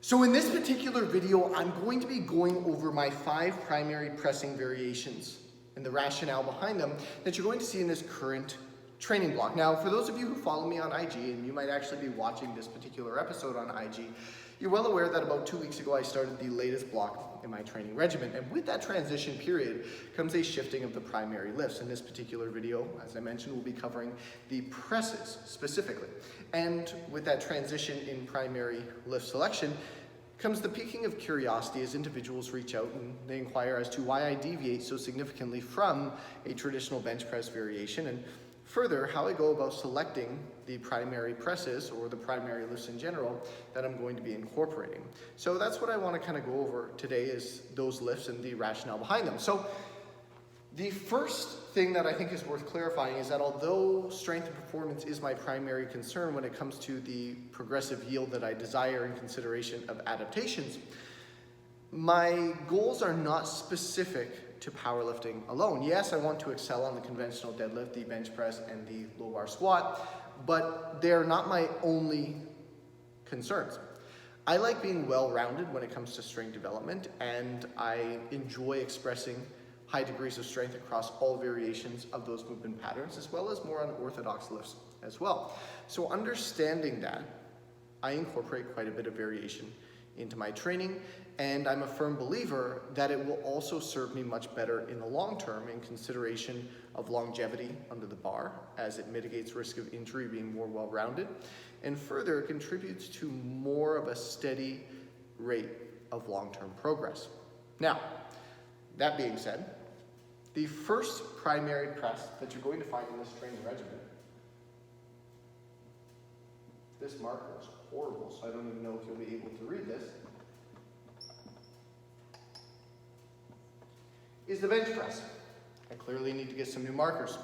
So in this particular video, I'm going to be going over my 5 primary pressing variations and the rationale behind them that you're going to see in this current training block. Now, for those of you who follow me on IG, and you might actually be watching this particular episode on IG, you're well aware that about 2 weeks ago I started the latest block in my training regimen. And with that transition period comes a shifting of the primary lifts. In this particular video, as I mentioned, we'll be covering the presses specifically. And with that transition in primary lift selection comes the piquing of curiosity as individuals reach out and they inquire as to why I deviate so significantly from a traditional bench press variation, and further, how I go about selecting the primary presses or the primary lifts in general that I'm going to be incorporating. So that's what I want to kind of go over today, is those lifts and the rationale behind them. So the first thing that I think is worth clarifying is that although strength and performance is my primary concern when it comes to the progressive yield that I desire in consideration of adaptations, my goals are not specific to powerlifting alone. Yes, I want to excel on the conventional deadlift, the bench press, and the low bar squat, but they're not my only concerns. I like being well-rounded when it comes to strength development, and I enjoy expressing high degrees of strength across all variations of those movement patterns, as well as more unorthodox lifts as well. So understanding that, I incorporate quite a bit of variation into my training, and I'm a firm believer that it will also serve me much better in the long term in consideration of longevity under the bar, as it mitigates risk of injury being more well-rounded, and further it contributes to more of a steady rate of long-term progress. Now, that being said, the first primary press that you're going to find in this training regimen, this marker is horrible, so I don't even know if you'll be able to read this, is the bench press. I clearly need to get some new markers.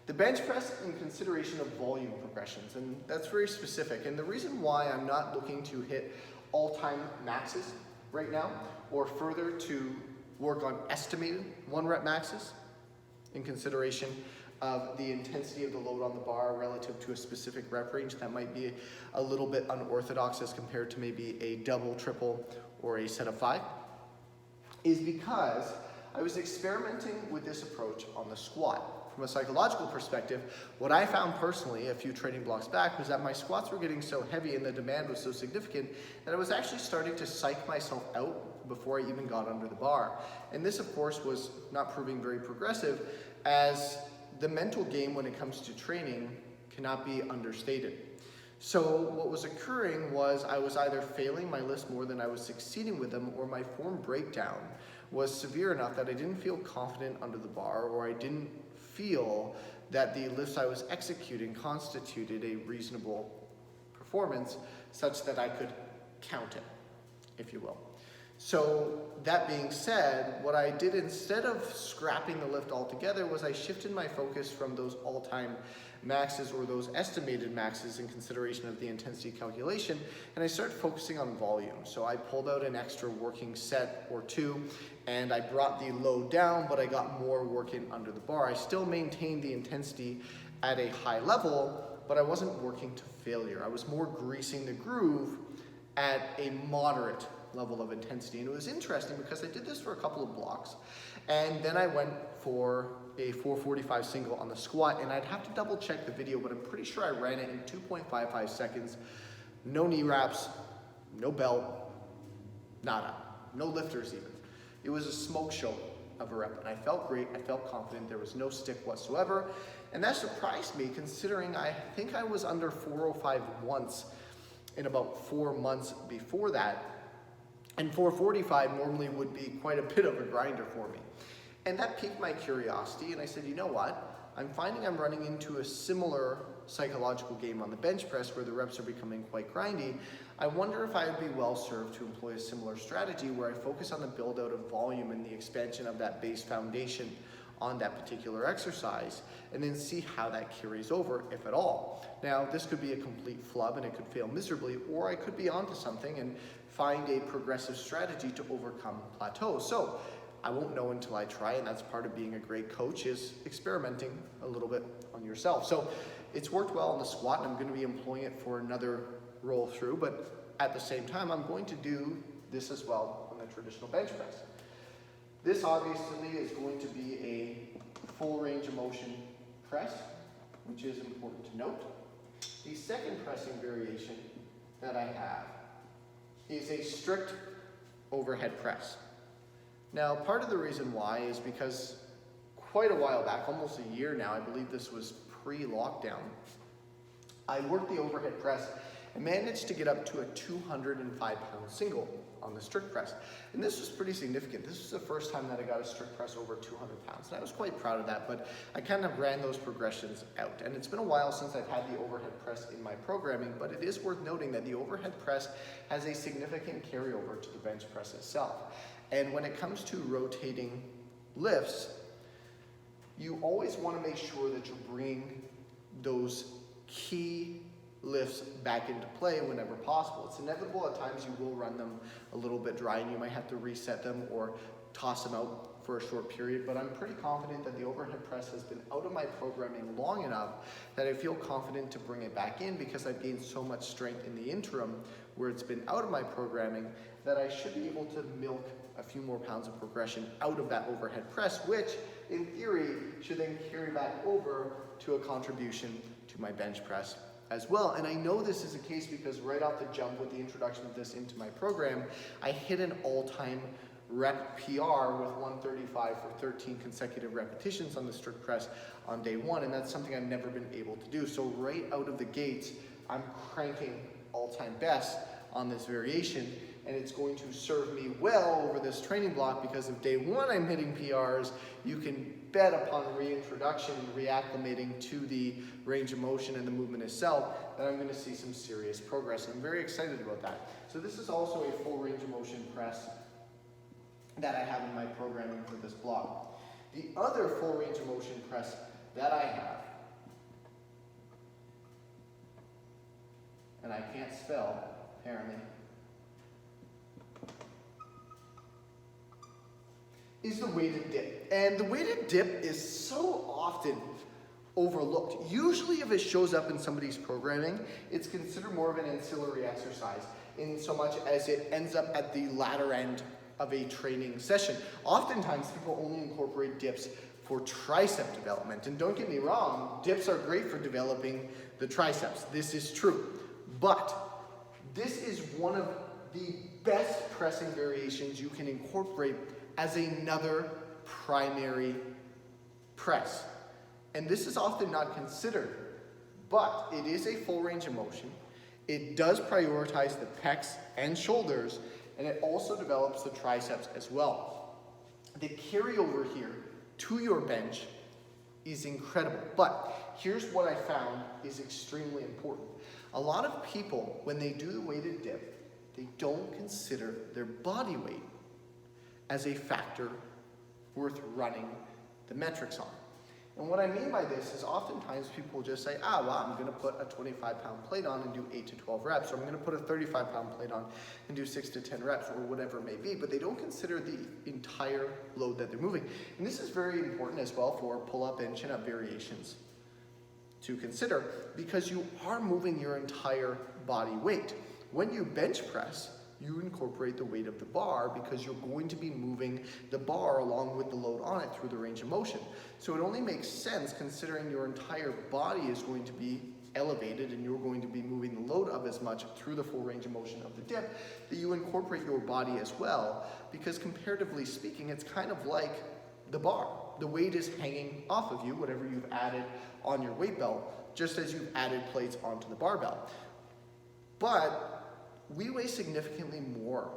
The bench press in consideration of volume progressions, and that's very specific. And the reason why I'm not looking to hit all-time maxes right now, or further to work on estimated 1-rep maxes in consideration of the intensity of the load on the bar relative to a specific rep range that might be a little bit unorthodox as compared to maybe a double, triple, or a set of 5, is because I was experimenting with this approach on the squat. From a psychological perspective, what I found personally a few training blocks back was that my squats were getting so heavy and the demand was so significant that I was actually starting to psych myself out before I even got under the bar. And this, of course, was not proving very progressive, as the mental game when it comes to training cannot be understated. So what was occurring was I was either failing my lifts more than I was succeeding with them, or my form breakdown was severe enough that I didn't feel confident under the bar, or I didn't feel that the lifts I was executing constituted a reasonable performance such that I could count it, if you will. So that being said, what I did instead of scrapping the lift altogether was I shifted my focus from those all-time maxes or those estimated maxes in consideration of the intensity calculation, and I started focusing on volume. So I pulled out an extra working set or 2, and I brought the load down, but I got more work in under the bar. I still maintained the intensity at a high level, but I wasn't working to failure. I was more greasing the groove at a moderate level of intensity. And it was interesting because I did this for a couple of blocks, and then I went for a 445 single on the squat, and I'd have to double check the video, but I'm pretty sure I ran it in 2.55 seconds. No knee wraps, no belt, nada, no lifters even. It was a smoke show of a rep, and I felt great, I felt confident, there was no stick whatsoever, and that surprised me considering I think I was under 405 once in about 4 months before that. And 445 normally would be quite a bit of a grinder for me. And that piqued my curiosity, and I said, you know what? I'm finding I'm running into a similar psychological game on the bench press where the reps are becoming quite grindy. I wonder if I would be well served to employ a similar strategy where I focus on the build out of volume and the expansion of that base foundation on that particular exercise, and then see how that carries over, if at all. Now, this could be a complete flub and it could fail miserably, or I could be onto something and find a progressive strategy to overcome plateaus. So I won't know until I try, and that's part of being a great coach, is experimenting a little bit on yourself. So it's worked well on the squat, and I'm going to be employing it for another roll through, but at the same time, I'm going to do this as well on the traditional bench press. This obviously is going to be a full range of motion press, which is important to note. The second pressing variation that I have is a strict overhead press. Now, part of the reason why is because quite a while back, almost a year now, I believe this was pre-lockdown, I worked the overhead press and managed to get up to a 205-pound single on the strict press. And this was pretty significant. This was the first time that I got a strict press over 200 pounds. And I was quite proud of that, but I kind of ran those progressions out. And it's been a while since I've had the overhead press in my programming, but it is worth noting that the overhead press has a significant carryover to the bench press itself. And when it comes to rotating lifts, you always want to make sure that you're bringing those key lifts back into play whenever possible. It's inevitable at times you will run them a little bit dry and you might have to reset them or toss them out for a short period, but I'm pretty confident that the overhead press has been out of my programming long enough that I feel confident to bring it back in because I've gained so much strength in the interim where it's been out of my programming that I should be able to milk a few more pounds of progression out of that overhead press, which in theory should then carry back over to a contribution to my bench press as well. And I know this is the case because right off the jump with the introduction of this into my program, I hit an all-time rep PR with 135 for 13 consecutive repetitions on the strict press on day one, and that's something I've never been able to do. So right out of the gates, I'm cranking all-time best on this variation, and it's going to serve me well over this training block because if day one I'm hitting PRs, you can bet upon reintroduction and reacclimating to the range of motion and the movement itself that I'm going to see some serious progress. And I'm very excited about that. So this is also a full range of motion press that I have in my programming for this block. The other full range of motion press that I have, and I can't spell apparently, is the weighted dip. And the weighted dip is so often overlooked. Usually if it shows up in somebody's programming, it's considered more of an ancillary exercise in so much as it ends up at the latter end of a training session. Oftentimes people only incorporate dips for tricep development. And don't get me wrong, dips are great for developing the triceps. This is true. But this is one of the best pressing variations you can incorporate as another primary press. And this is often not considered, but it is a full range of motion. It does prioritize the pecs and shoulders, and it also develops the triceps as well. The carryover here to your bench is incredible, but here's what I found is extremely important. A lot of people, when they do the weighted dip, they don't consider their body weight as a factor worth running the metrics on. And what I mean by this is oftentimes people just say, well, I'm going to put a 25-pound plate on and do 8 to 12 reps, or I'm going to put a 35-pound plate on and do 6 to 10 reps, or whatever it may be, but they don't consider the entire load that they're moving. And this is very important as well for pull-up and chin-up variations to consider, because you are moving your entire body weight. When you bench press, you incorporate the weight of the bar because you're going to be moving the bar along with the load on it through the range of motion. So it only makes sense, considering your entire body is going to be elevated and you're going to be moving the load up as much through the full range of motion of the dip, that you incorporate your body as well, because comparatively speaking, it's kind of like the bar. The weight is hanging off of you, whatever you've added on your weight belt, just as you've added plates onto the barbell. But we weigh significantly more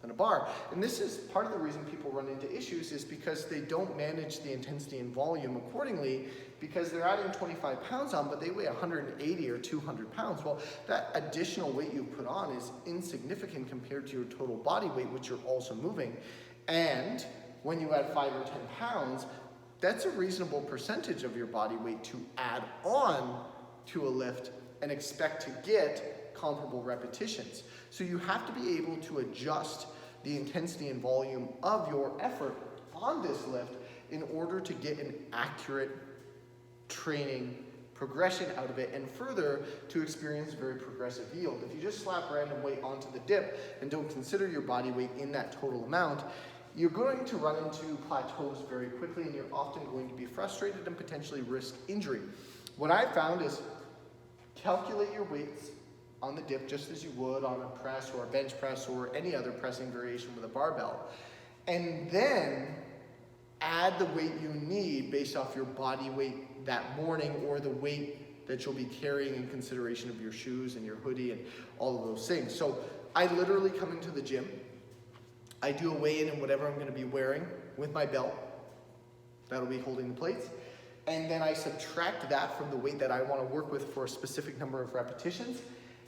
than a bar. And this is part of the reason people run into issues, is because they don't manage the intensity and volume accordingly, because they're adding 25 pounds on, but they weigh 180 or 200 pounds. Well, that additional weight you put on is insignificant compared to your total body weight, which you're also moving. And when you add 5 or 10 pounds, that's a reasonable percentage of your body weight to add on to a lift and expect to get comparable repetitions. So you have to be able to adjust the intensity and volume of your effort on this lift in order to get an accurate training progression out of it, and further to experience very progressive yield. If you just slap random weight onto the dip and don't consider your body weight in that total amount, you're going to run into plateaus very quickly, and you're often going to be frustrated and potentially risk injury. What I found is calculate your weights on the dip just as you would on a press or a bench press or any other pressing variation with a barbell, and then add the weight you need based off your body weight that morning or the weight that you'll be carrying in consideration of your shoes and your hoodie and all of those things. So I literally come into the gym, I do a weigh-in in whatever I'm going to be wearing with my belt that'll be holding the plates, and then I subtract that from the weight that I want to work with for a specific number of repetitions,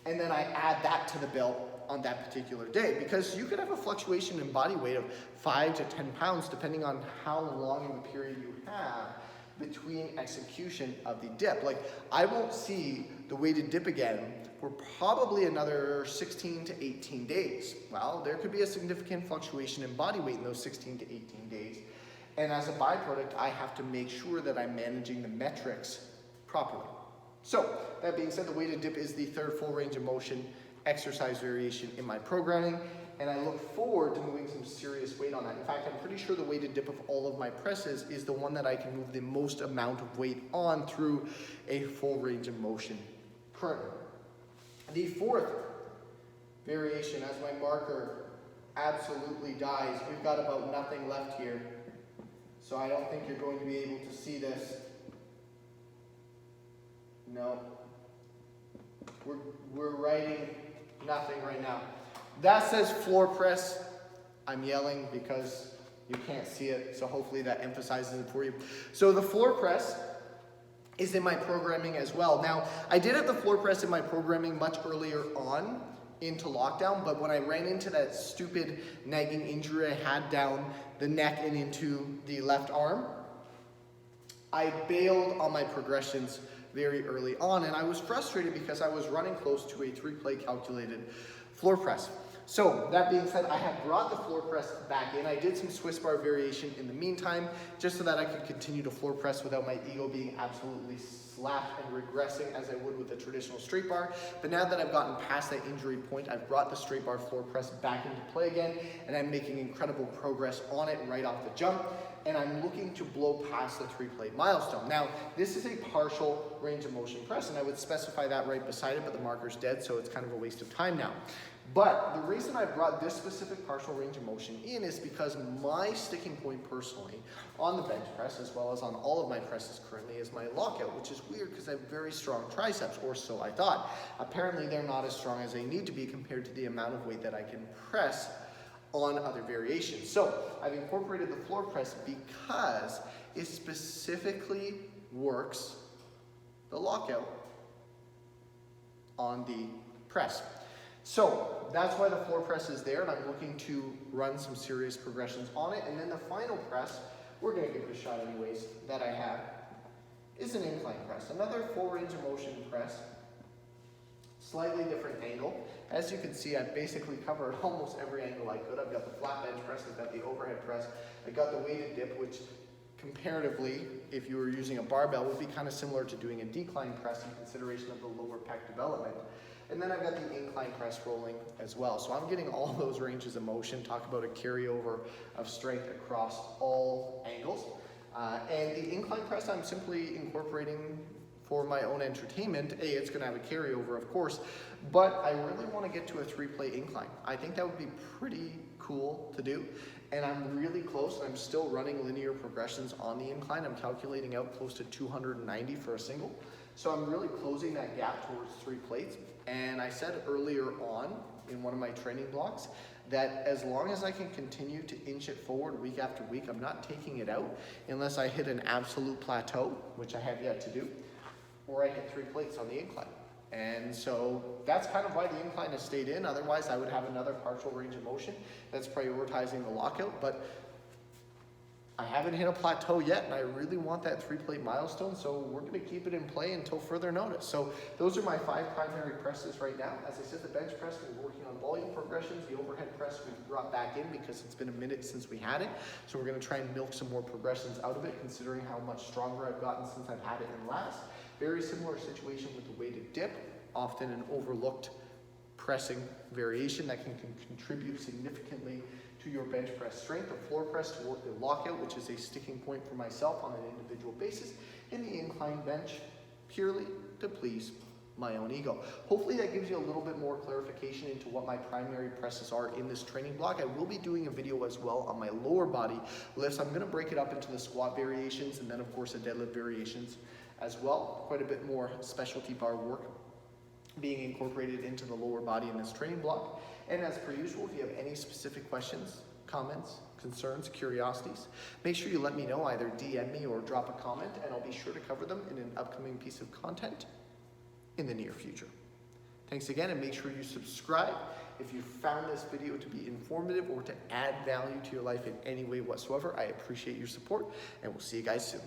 and then I add that to the belt on that particular day, because you could have a fluctuation in body weight of 5 to 10 pounds depending on how long of a period you have between execution of the dip. Like, I won't see the weighted dip again for probably another 16 to 18 days. Well, there could be a significant fluctuation in body weight in those 16 to 18 days, and as a byproduct, I have to make sure that I'm managing the metrics properly. So, that being said, the weighted dip is the third full range of motion exercise variation in my programming, and I look forward to moving some serious weight on that. In fact, I'm pretty sure the weighted dip of all of my presses is the one that I can move the most amount of weight on through a full range of motion currently. The fourth variation, as my marker absolutely dies, we've got about nothing left here, so I don't think you're going to be able to see this. No. We're writing nothing right now. That says floor press. I'm yelling because you can't see it, so hopefully that emphasizes it for you. So the floor press is in my programming as well. Now, I did have the floor press in my programming much earlier on into lockdown, but when I ran into that stupid nagging injury I had down the neck and into the left arm, I bailed on my progressions very early on, and I was frustrated because I was running close to a 3-plate calculated floor press. So that being said, I have brought the floor press back in. I did some Swiss bar variation in the meantime, just so that I could continue to floor press without my ego being absolutely slapped and regressing as I would with a traditional straight bar. But now that I've gotten past that injury point, I've brought the straight bar floor press back into play again, and I'm making incredible progress on it right off the jump. And I'm looking to blow past the 3-plate milestone. Now, this is a partial range of motion press, and I would specify that right beside it, but the marker's dead, so it's kind of a waste of time now. But the reason I brought this specific partial range of motion in is because my sticking point personally on the bench press, as well as on all of my presses currently, is my lockout, which is weird because I have very strong triceps, or so I thought. Apparently, they're not as strong as they need to be compared to the amount of weight that I can press on other variations. So I've incorporated the floor press because it specifically works the lockout on the press. So that's why the floor press is there, and I'm looking to run some serious progressions on it. And then the final press, we're going to give it a shot anyways, that I have is an incline press. Another full range of motion press, slightly different angle. As you can see, I've basically covered almost every angle I could. I've got the flat bench press, I've got the overhead press, I've got the weighted dip, which comparatively, if you were using a barbell, would be kind of similar to doing a decline press in consideration of the lower pec development. And then I've got the incline press rolling as well. So I'm getting all those ranges of motion, talk about a carryover of strength across all angles. And the incline press, I'm simply incorporating for my own entertainment. It's going to have a carryover, of course, but I really want to get to a 3-plate incline. I think that would be pretty cool to do, and I'm really close, and I'm still running linear progressions on the incline. I'm calculating out close to 290 for a single, so I'm really closing that gap towards 3 plates. And I said earlier on in one of my training blocks that as long as I can continue to inch it forward week after week, I'm not taking it out unless I hit an absolute plateau, which I have yet to do, or I hit 3 plates on the incline. And so that's kind of why the incline has stayed in. Otherwise, I would have another partial range of motion that's prioritizing the lockout, but I haven't hit a plateau yet, and I really want that 3-plate milestone, so we're going to keep it in play until further notice. So those are my 5 primary presses right now. As I said, the bench press, we're working on volume progressions. The overhead press we've brought back in because it's been a minute since we had it, so we're going to try and milk some more progressions out of it, considering how much stronger I've gotten since I've had it in last. Very similar situation with the weighted dip, often an overlooked pressing variation that can contribute significantly to your bench press strength. The floor press to work the lockout, which is a sticking point for myself on an individual basis, and the incline bench purely to please my own ego. Hopefully that gives you a little bit more clarification into what my primary presses are in this training block. I will be doing a video as well on my lower body lifts. I'm going to break it up into the squat variations and then of course the deadlift variations as well. Quite a bit more specialty bar work being incorporated into the lower body in this training block. And as per usual, if you have any specific questions, comments, concerns, curiosities, make sure you let me know, either DM me or drop a comment, and I'll be sure to cover them in an upcoming piece of content in the near future. Thanks again, and make sure you subscribe if you found this video to be informative or to add value to your life in any way whatsoever. I appreciate your support, and we'll see you guys soon.